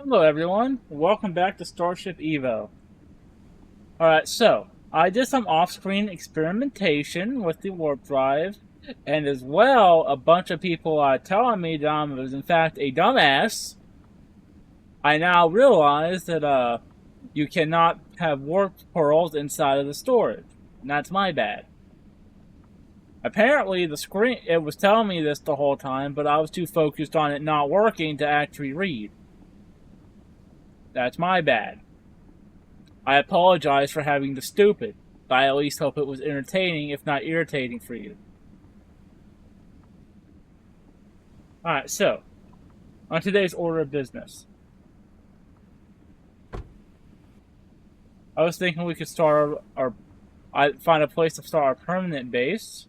Hello, everyone. Welcome back to Starship Evo. Alright, so I did some off screen experimentation with the warp drive, and as well, a bunch of people are telling me that I was, in fact, a dumbass. I now realize that, you cannot have warp pearls inside of the storage, and that's my bad. Apparently, the screen, it was telling me this the whole time, but I was too focused on it not working to actually read. That's my bad. I apologize for having the stupid, but I at least hope it was entertaining, if not irritating for you. Alright, so, on today's order of business. I was thinking we could start find a place to start our permanent base.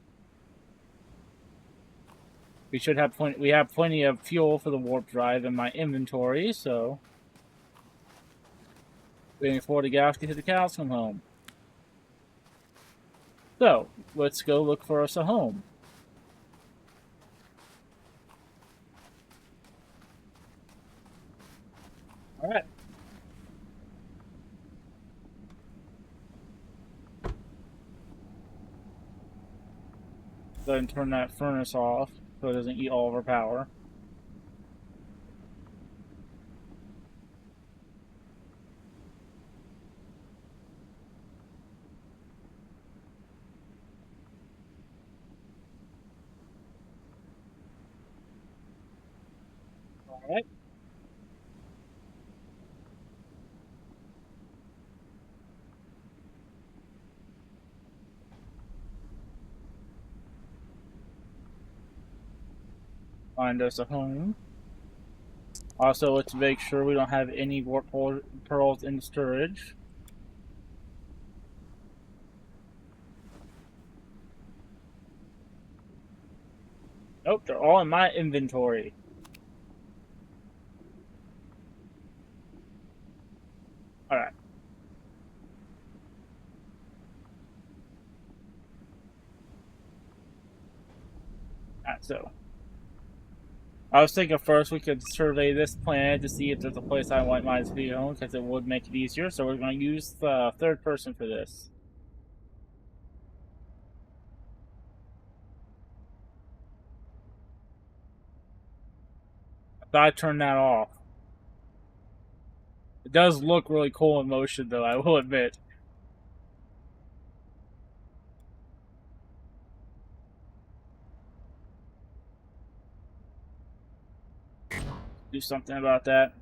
We have plenty of fuel for the warp drive in my inventory, so waiting for the galaxy to the cows come home. So, let's go look for us a home. Alright. Go ahead and turn that furnace off so it doesn't eat all of our power. Alright. Find us a home. Also, let's make sure we don't have any warp pearls in the storage. Nope, they're all in my inventory. Alright. Alright, so. I was thinking first we could survey this planet to see if there's a place I want mine to be on, because it would make it easier. So we're going to use the third person for this. I thought I turned that off. It does look really cool in motion, though, I will admit. Do something about that.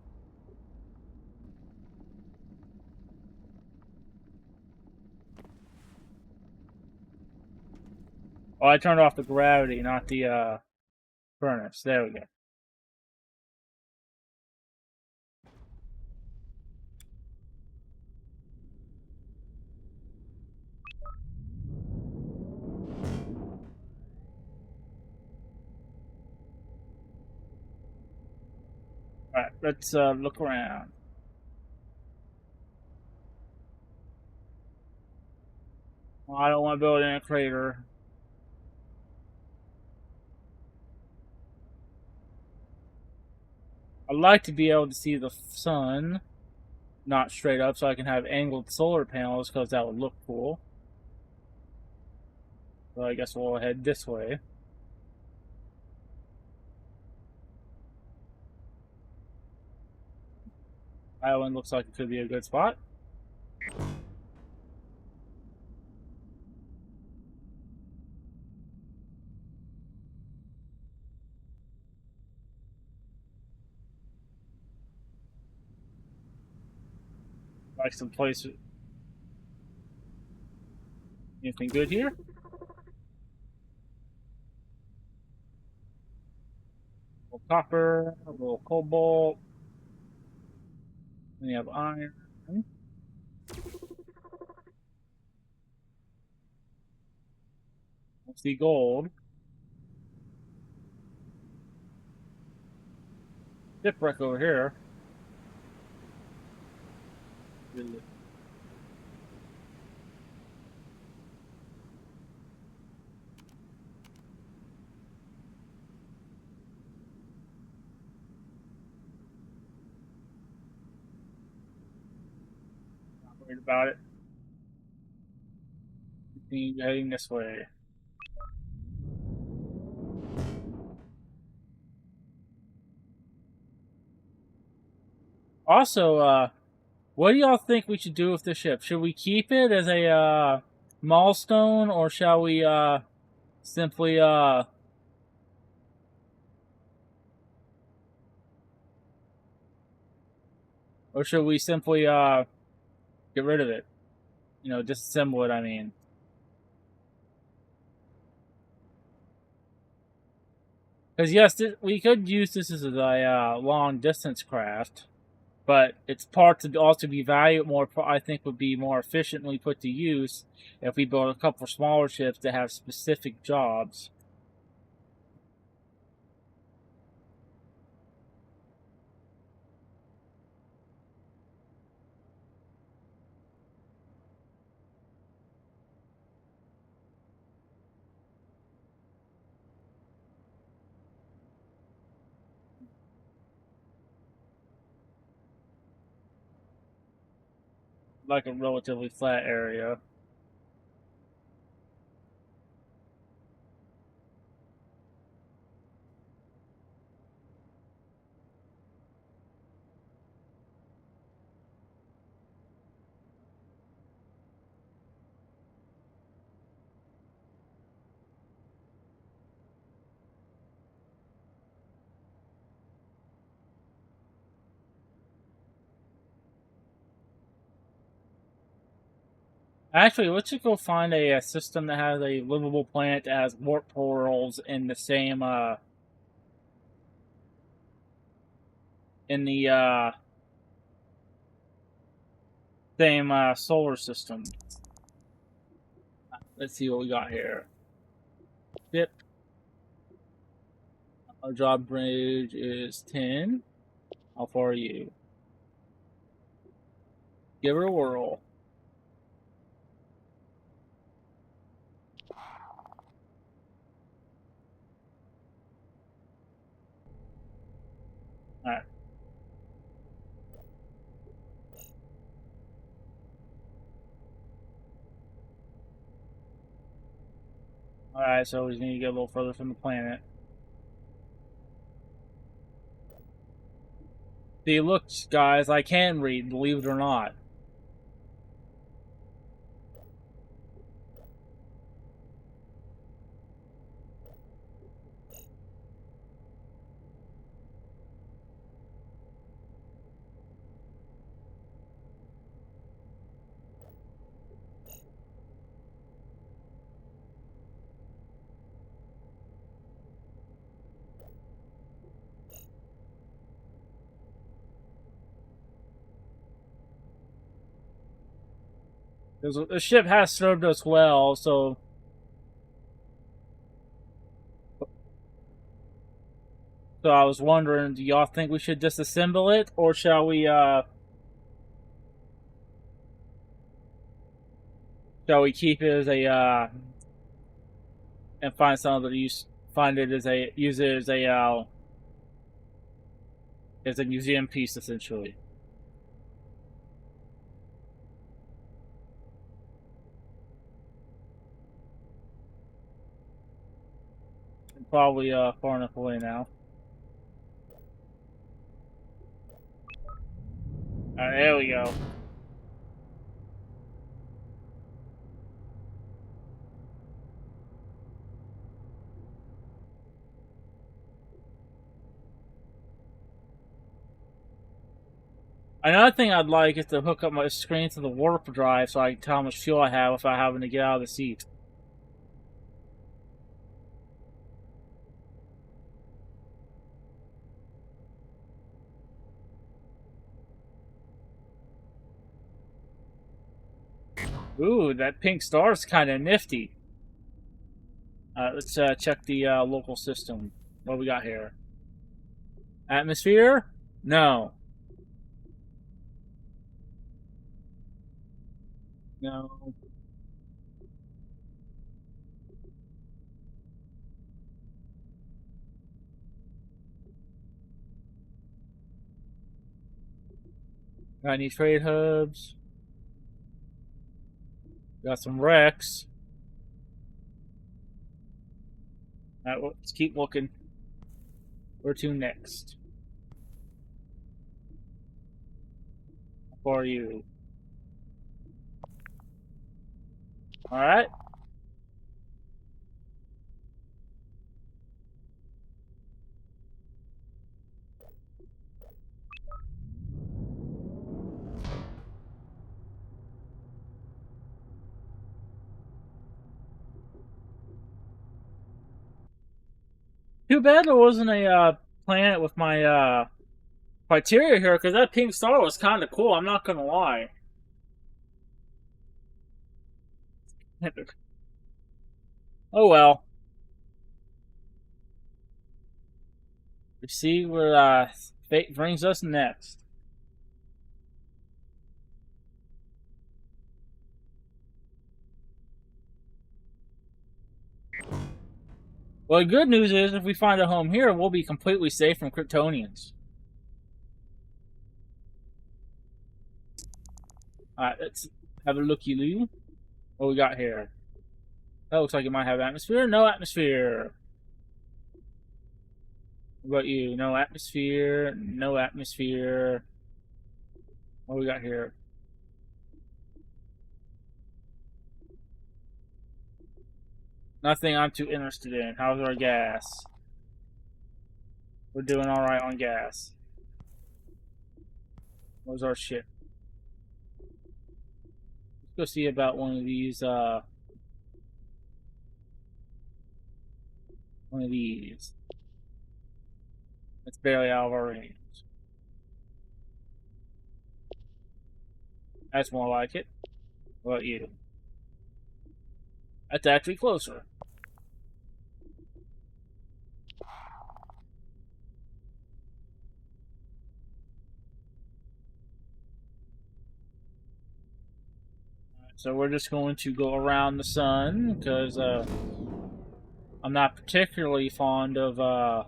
Oh, I turned off the gravity, not the furnace. There we go. Alright, let's look around. Well, I don't want to build in a crater. I'd like to be able to see the sun, not straight up, so I can have angled solar panels, because that would look cool. So I guess we'll head this way. Island looks like it could be a good spot. Like some place. Anything good here? A little copper, a little cobalt. Then you have iron. Let's see gold. Shipwreck over here. Worried about it. Continue heading this way. Also, what do y'all think we should do with the ship? Should we keep it as a milestone, or shall we simply or should we simply get rid of it? You know, disassemble it. I mean, because yes, we could use this as a long distance craft, but its parts would also be valued more. I think would be more efficiently put to use if we build a couple smaller ships that have specific jobs. Like a relatively flat area. Actually, let's just go find a system that has a livable planet that has warp portals in the same in the same solar system. Let's see what we got here. Ship. Our job range is 10. How far are you? Give her a whirl. Alright. Alright, so we just need to get a little further from the planet. See, look, guys, I can read, believe it or not. The ship has served us well, so I was wondering, do y'all think we should disassemble it, or shall we keep it as a and find some other use? Find it as a use it as a museum piece, essentially. Probably far enough away now. Alright, there we go. Another thing I'd like is to hook up my screen to the warp drive so I can tell how much fuel I have without having to get out of the seat. Ooh, that pink star is kind of nifty. Let's check the local system. What we got here? Atmosphere? No. No. Got any trade hubs? Got some wrecks. Alright, let's keep looking. Where to next? How far are you? Alright. Too bad there wasn't a planet with my criteria here, because that pink star was kind of cool. I'm not gonna lie. Oh well. We see where fate brings us next. Well, the good news is, if we find a home here, we'll be completely safe from Kryptonians. Alright, let's have a looky-loo. What we got here? That looks like it might have atmosphere. No atmosphere. What about you? No atmosphere. No atmosphere. What we got here? Nothing I'm too interested in. How's our gas? We're doing alright on gas. Where's our ship? Let's go see about one of these, one of these. It's barely out of our range. That's more like it. What about you? That's actually closer. So we're just going to go around the sun, because I'm not particularly fond of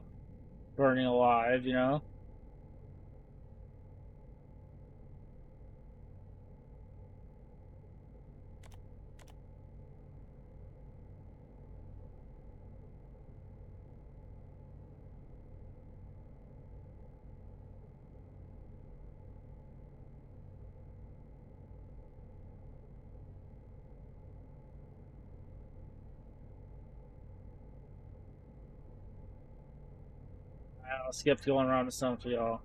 burning alive, you know? I'll skip going around the sun for y'all.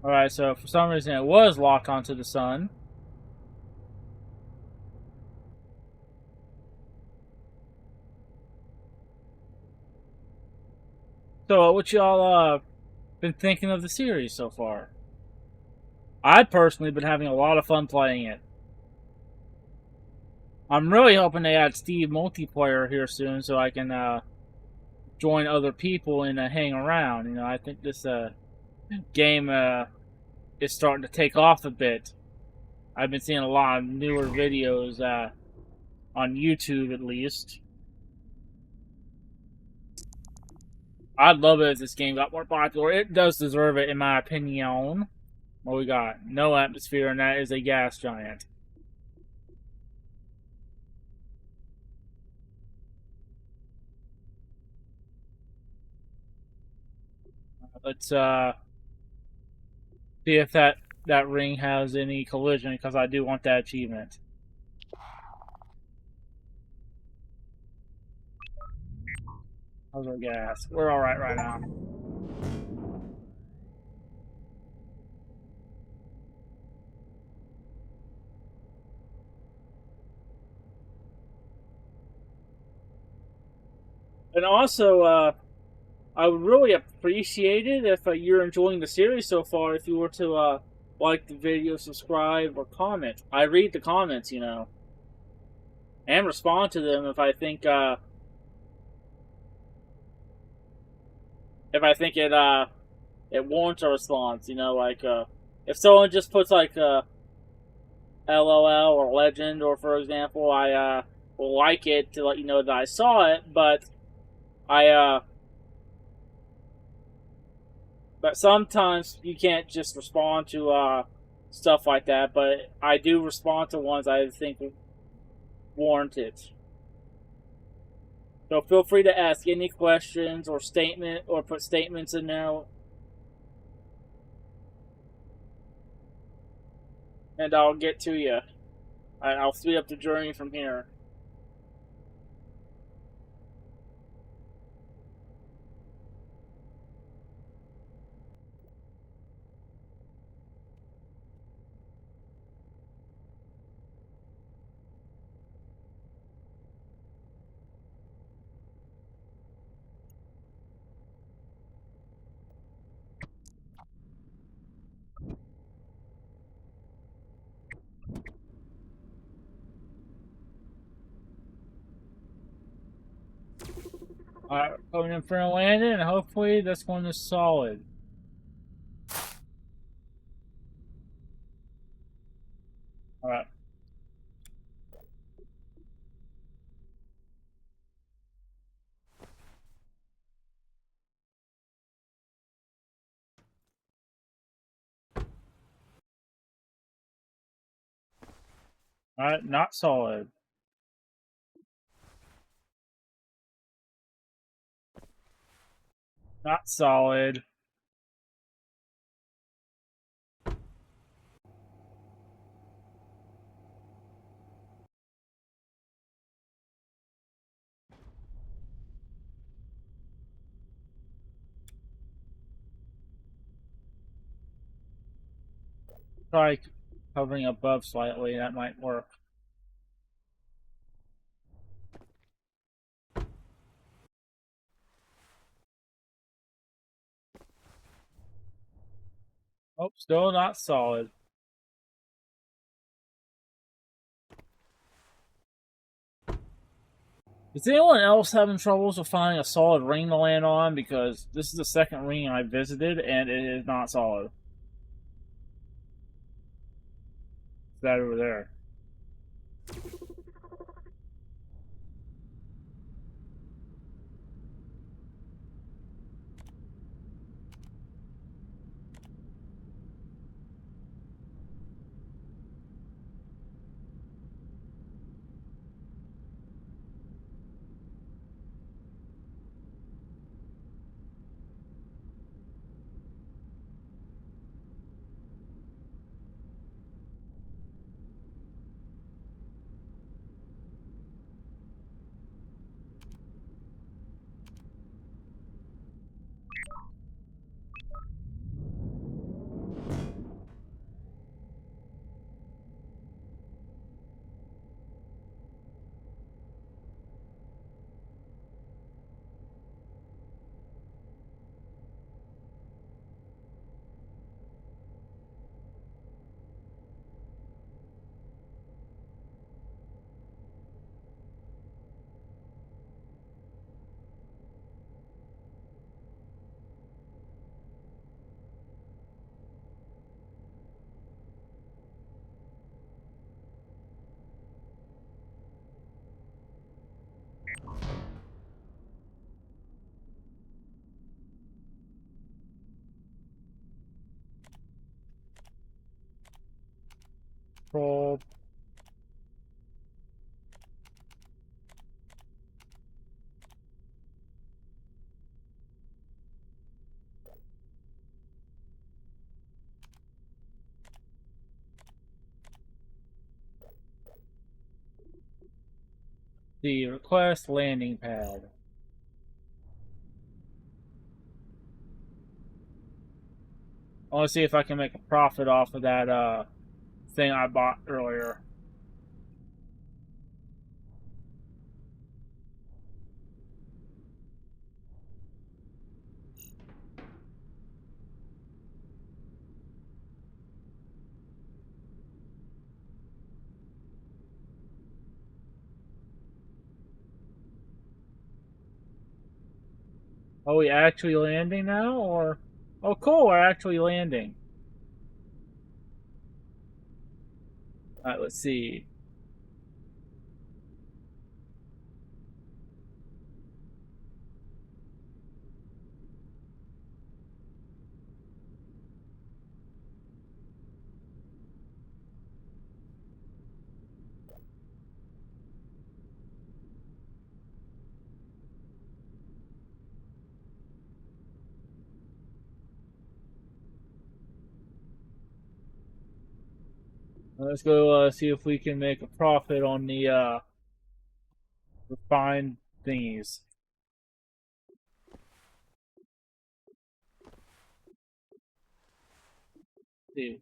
Alright, so for some reason it was locked onto the sun. So what y'all been thinking of the series so far? I've personally been having a lot of fun playing it. I'm really hoping they add Steve multiplayer here soon, so I can join other people and hang around. You know, I think this game is starting to take off a bit. I've been seeing a lot of newer videos on YouTube, at least. I'd love it if this game got more popular. It does deserve it, in my opinion. What we got? No atmosphere, and that is a gas giant. Let's see if that ring has any collision, because I do want that achievement. How's our gas? We're alright right now. And also, I would really appreciate it if you're enjoying the series so far. If you were to like the video, subscribe, or comment. I read the comments, and respond to them if I think it warrants a response. If someone just puts like LOL or legend, or for example, I will like it to let you know that I saw it, I but sometimes you can't just respond to stuff like that. But I do respond to ones I think warrant it. So feel free to ask any questions or put statements in there, and I'll get to you. I'll speed up the journey from here. Alright, coming in for a landing, and hopefully this one is solid. Alright. Alright, not solid. Not solid. Try hovering above slightly, that might work. Oh, still not solid. Is anyone else having troubles with finding a solid ring to land on? Because this is the second ring I visited, and it is not solid. It's that over there. Control. The request landing pad. I want to see if I can make a profit off of that thing I bought earlier. Are we actually landing now, or? Oh, cool, we're actually landing. Alright, let's see. Let's go see if we can make a profit on the refined thingies. See.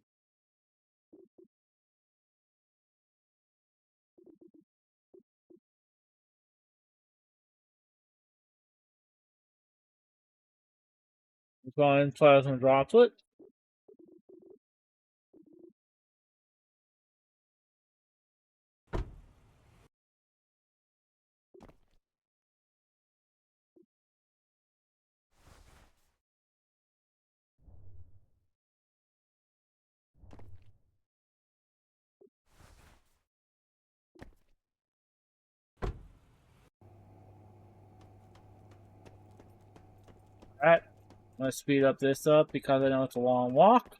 Refine plasma droplet. Alright, let's speed up this up because I know it's a long walk.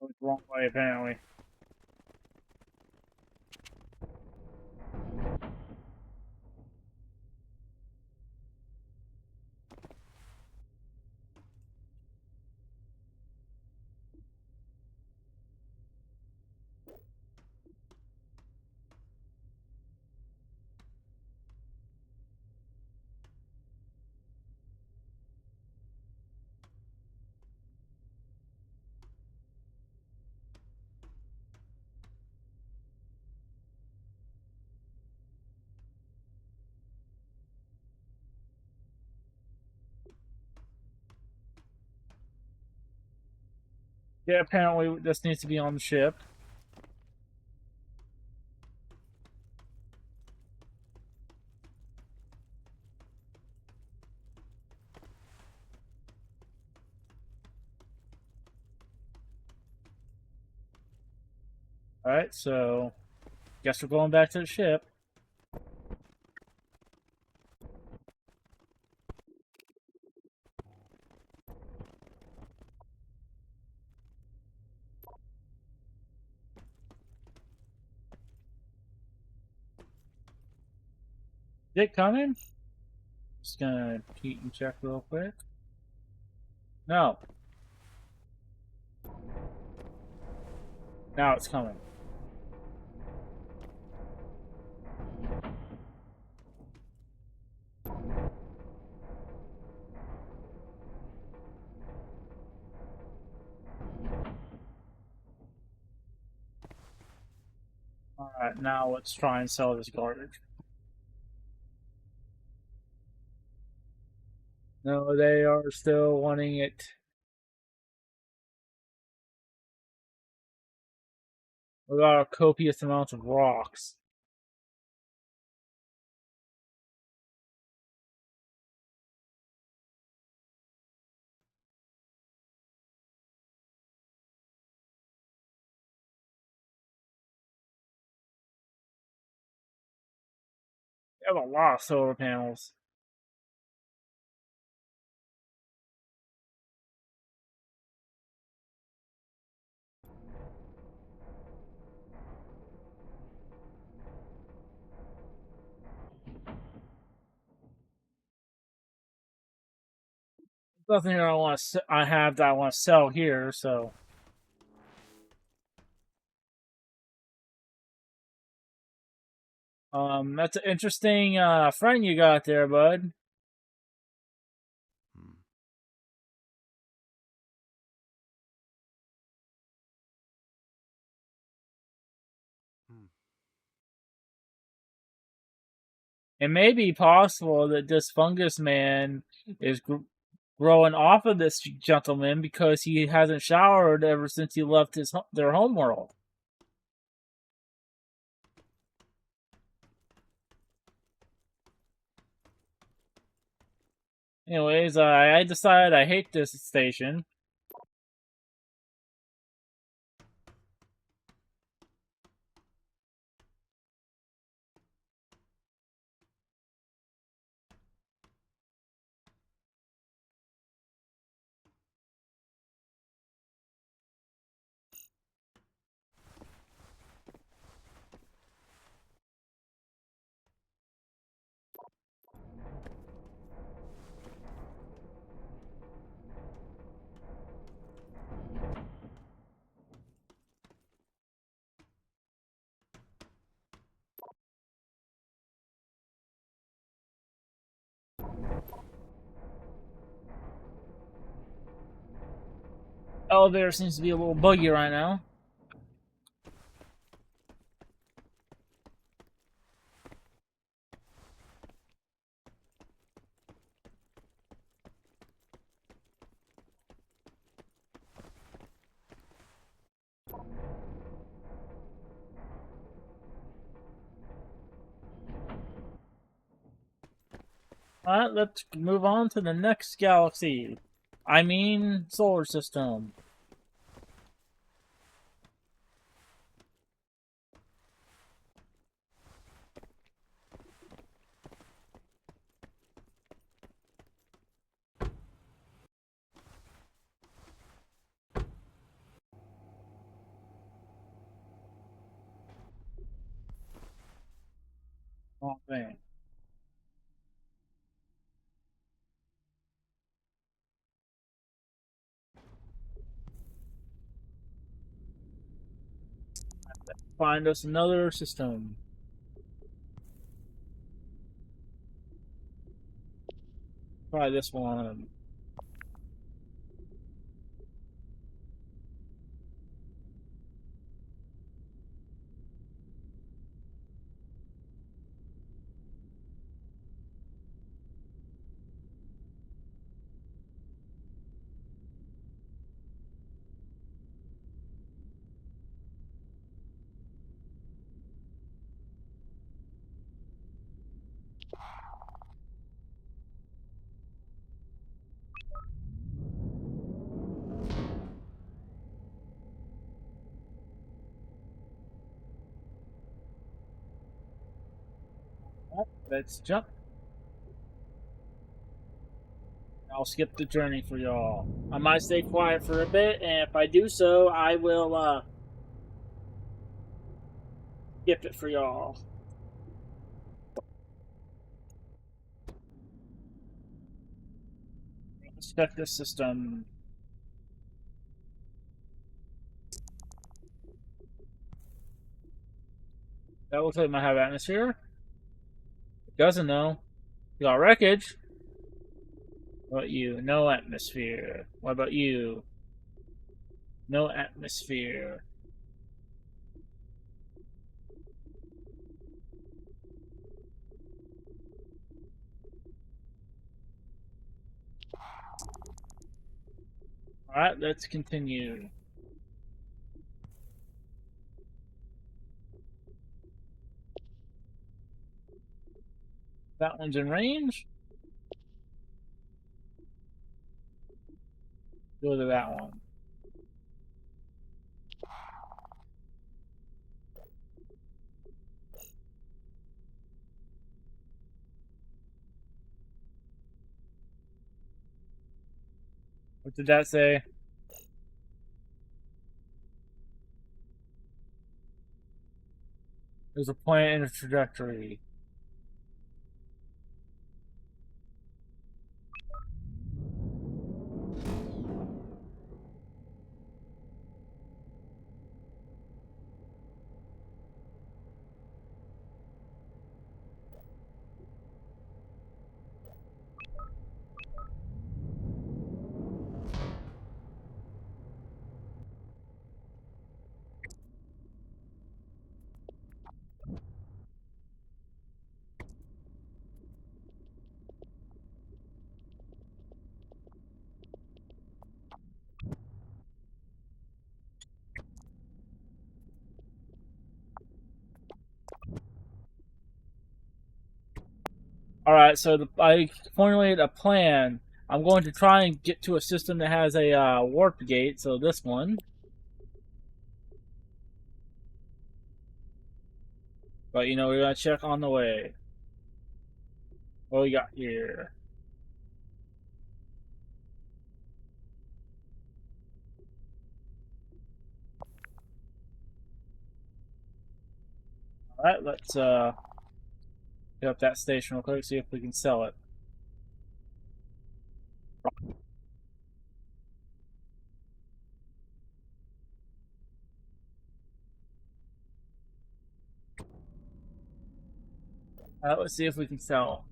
Went the wrong way, apparently. Yeah, apparently this needs to be on the ship. Alright, so guess we're going back to the ship. Is it coming? Just gonna heat and check real quick. No. Now it's coming. Alright, now let's try and sell this garbage. No, they are still wanting it. We got a copious amounts of rocks. We have a lot of solar panels. Nothing here I have that I want to sell here, so that's an interesting friend you got there, bud. Hmm. Hmm. It may be possible that this fungus man is growing off of this gentleman because he hasn't showered ever since he left their homeworld. Anyways, I decided I hate this station. Elevator seems to be a little buggy right now. Alright, let's move on to the next galaxy. I mean, solar system. Oh, man. Find us another system. Try this one. Let's jump. I'll skip the journey for y'all. I might stay quiet for a bit, and if I do so, I will skip it for y'all. Let's check this system. That looks like it might have atmosphere. It doesn't though. You got wreckage. What about you? No atmosphere. What about you? No atmosphere. Alright, let's continue. That one's in range. Go to that one. What did that say? There's a point in a trajectory. Alright, so I formulated a plan. I'm going to try and get to a system that has a warp gate, so this one. But you know, we're gonna check on the way. What we got here? Alright, let's hit up that station real quick, see if we can sell it. Alright, let's see if we can sell.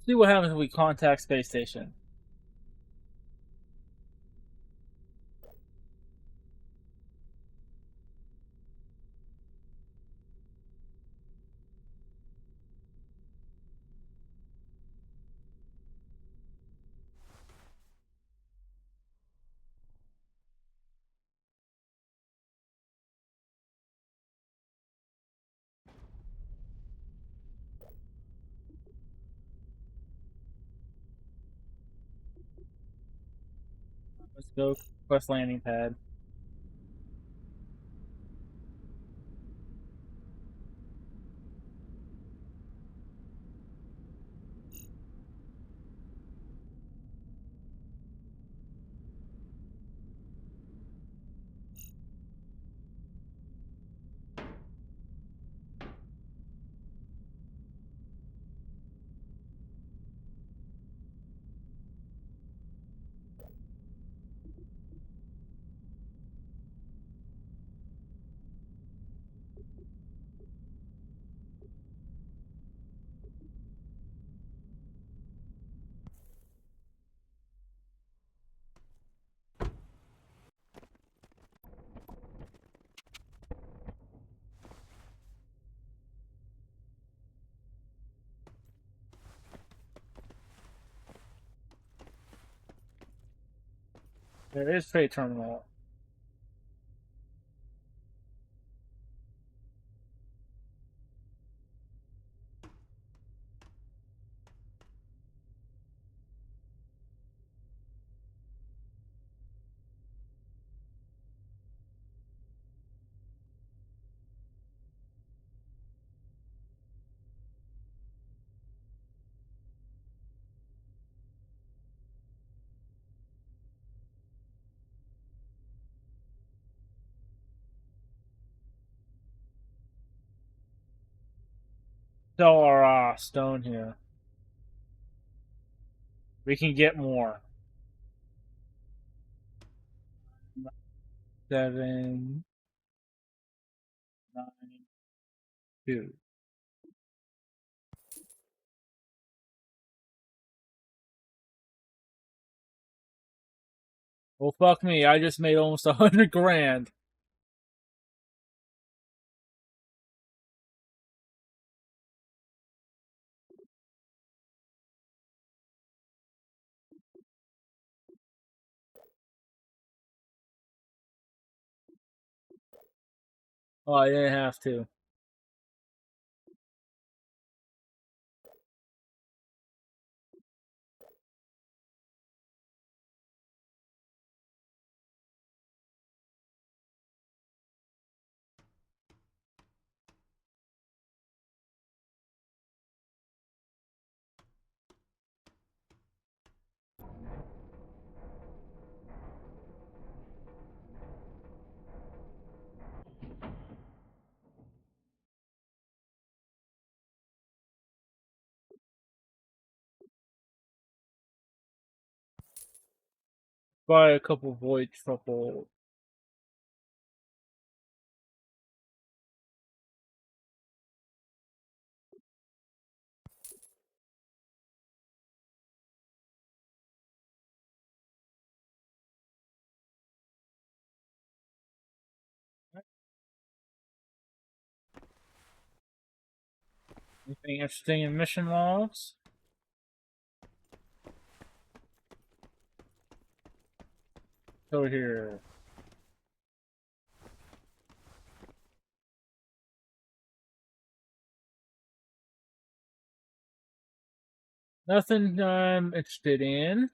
See what happens if we contact space station. Let's go quest landing pad. There is trade terminal. Sell our stone here. We can get more. 7, 9, 2. Well, fuck me. I just made almost 100 grand. Oh, I didn't have to. Buy a couple void trouble. Anything interesting in mission logs? Over here. Nothing I'm interested in.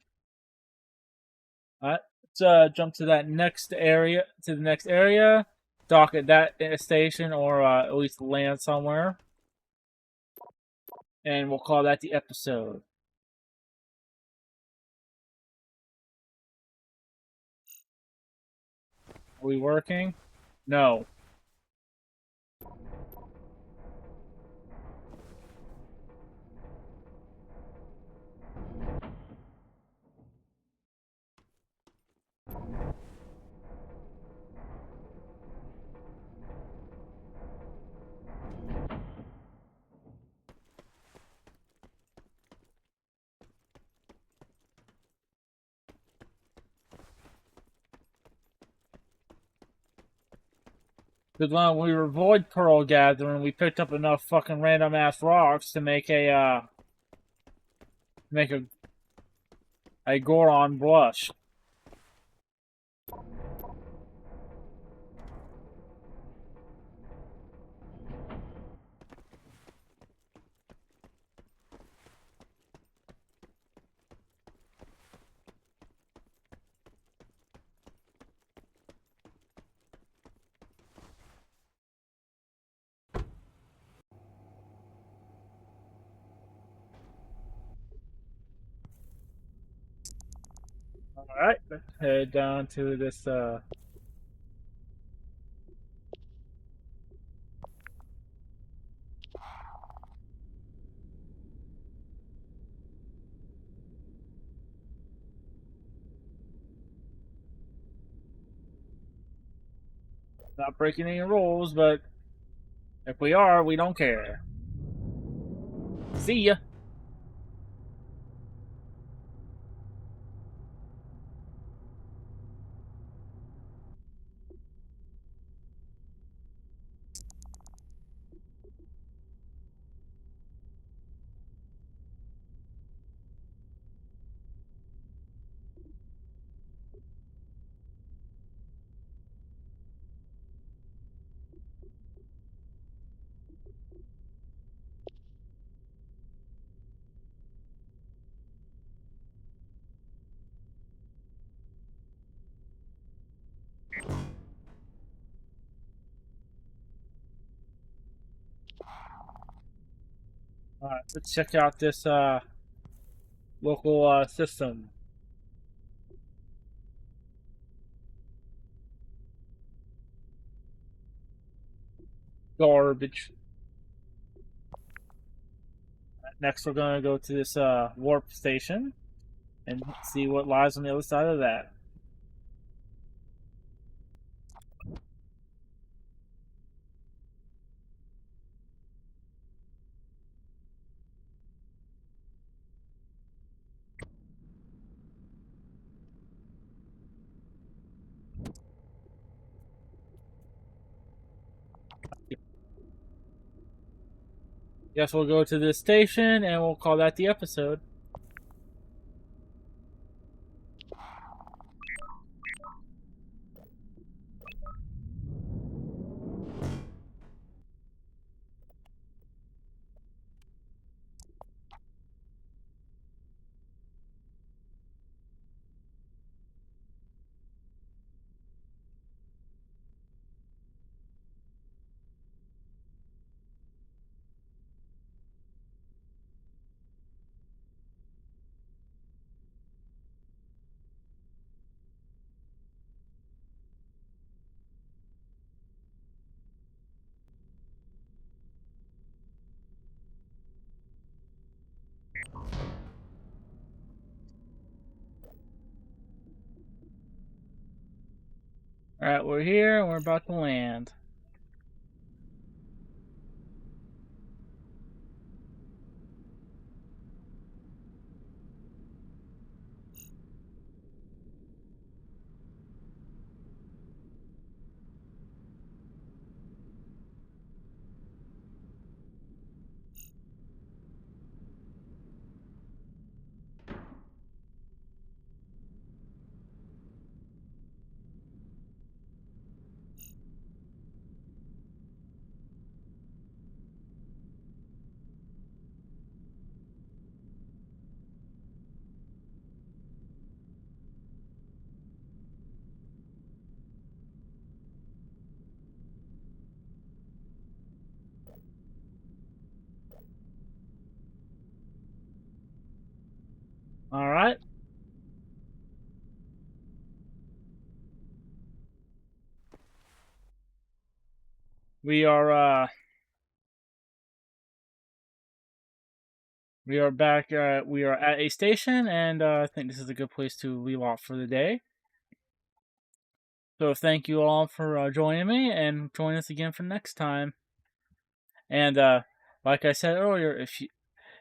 Alright, let's jump to that next area, to the next area, dock at that station, or at least land somewhere, and we'll call that the episode. Are we working? No. Because when we were void pearl gathering, we picked up enough fucking random ass rocks to make make a Goron blush. Alright, let's head down to this not breaking any rules, but if we are, we don't care. See ya. Alright, let's check out this local system. Garbage. Next, we're gonna go to this warp station and see what lies on the other side of that. Guess we'll go to this station and we'll call that the episode. Alright, we're here and we're about to land. All right. We are we are back. We are at a station, and I think this is a good place to leave off for the day. So thank you all for joining me, and join us again for next time. And like I said earlier,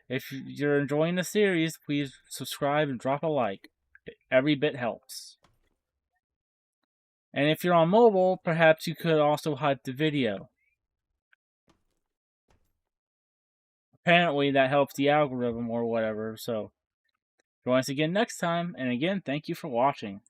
if you're enjoying the series, please subscribe and drop a like. Every bit helps. And if you're on mobile, perhaps you could also hype the video. Apparently, that helps the algorithm or whatever. So join us again next time. And again, thank you for watching.